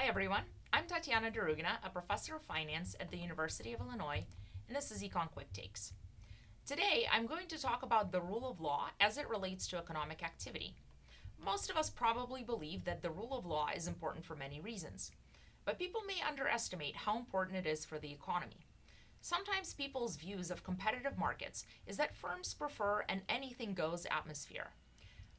Hi everyone, I'm Tatiana Darugina, a professor of finance at the University of Illinois, and this is Econ Quick Takes. Today I'm going to talk about the rule of law as it relates to economic activity. Most of us probably believe that the rule of law is important for many reasons, but people may underestimate how important it is for the economy. Sometimes people's views of competitive markets is that firms prefer an anything goes atmosphere.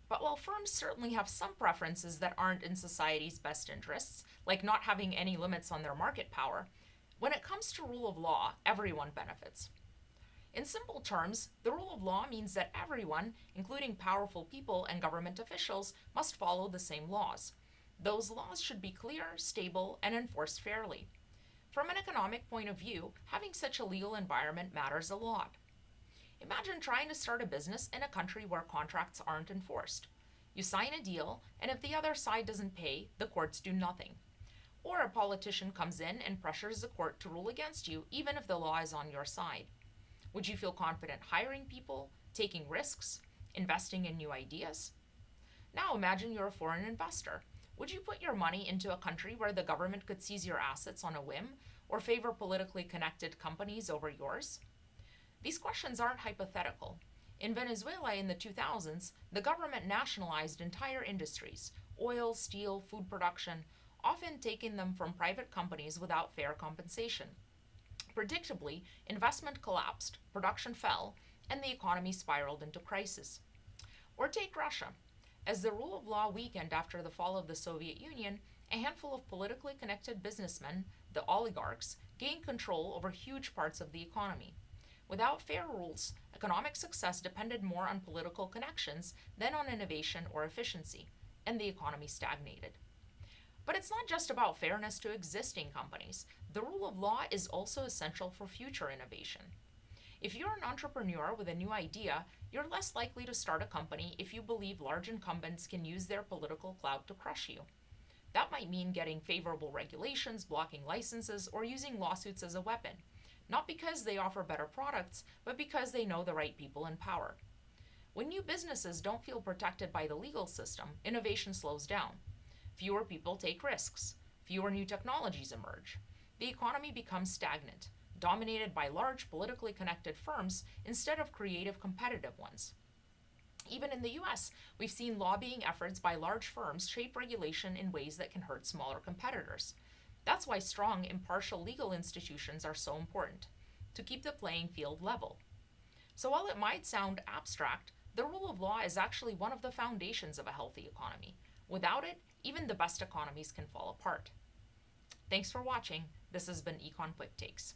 But while firms certainly have some preferences that aren't in society's best interests, like not having any limits on their market power, when it comes to rule of law, everyone benefits. In simple terms, the rule of law means that everyone, including powerful people and government officials, must follow the same laws. Those laws should be clear, stable, and enforced fairly. From an economic point of view, having such a legal environment matters a lot. Imagine trying to start a business in a country where contracts aren't enforced. You sign a deal, and if the other side doesn't pay, the courts do nothing. Or a politician comes in and pressures the court to rule against you, even if the law is on your side. Would you feel confident hiring people, taking risks, investing in new ideas? Now imagine you're a foreign investor. Would you put your money into a country where the government could seize your assets on a whim, or favor politically connected companies over yours? These questions aren't hypothetical. In Venezuela in the 2000s, the government nationalized entire industries oil, steel, food production, often taking them from private companies without fair compensation. Predictably, investment collapsed, production fell, and the economy spiraled into crisis. Or take Russia. As the rule of law weakened after the fall of the Soviet Union, a handful of politically connected businessmen, the oligarchs, gained control over huge parts of the economy. Without fair rules, economic success depended more on political connections than on innovation or efficiency, and the economy stagnated. But it's not just about fairness to existing companies. The rule of law is also essential for future innovation. If you're an entrepreneur with a new idea, you're less likely to start a company if you believe large incumbents can use their political clout to crush you. That might mean getting favorable regulations, blocking licenses, or using lawsuits as a weapon, not because they offer better products, but because they know the right people in power. When new businesses don't feel protected by the legal system, innovation slows down. Fewer people take risks. Fewer new technologies emerge. The economy becomes stagnant, dominated by large politically connected firms instead of creative competitive ones. Even in the US, we've seen lobbying efforts by large firms shape regulation in ways that can hurt smaller competitors. That's why strong, impartial legal institutions are so important, to keep the playing field level. So while it might sound abstract, the rule of law is actually one of the foundations of a healthy economy. Without it, even the best economies can fall apart. Thanks for watching. This has been Econ Quick Takes.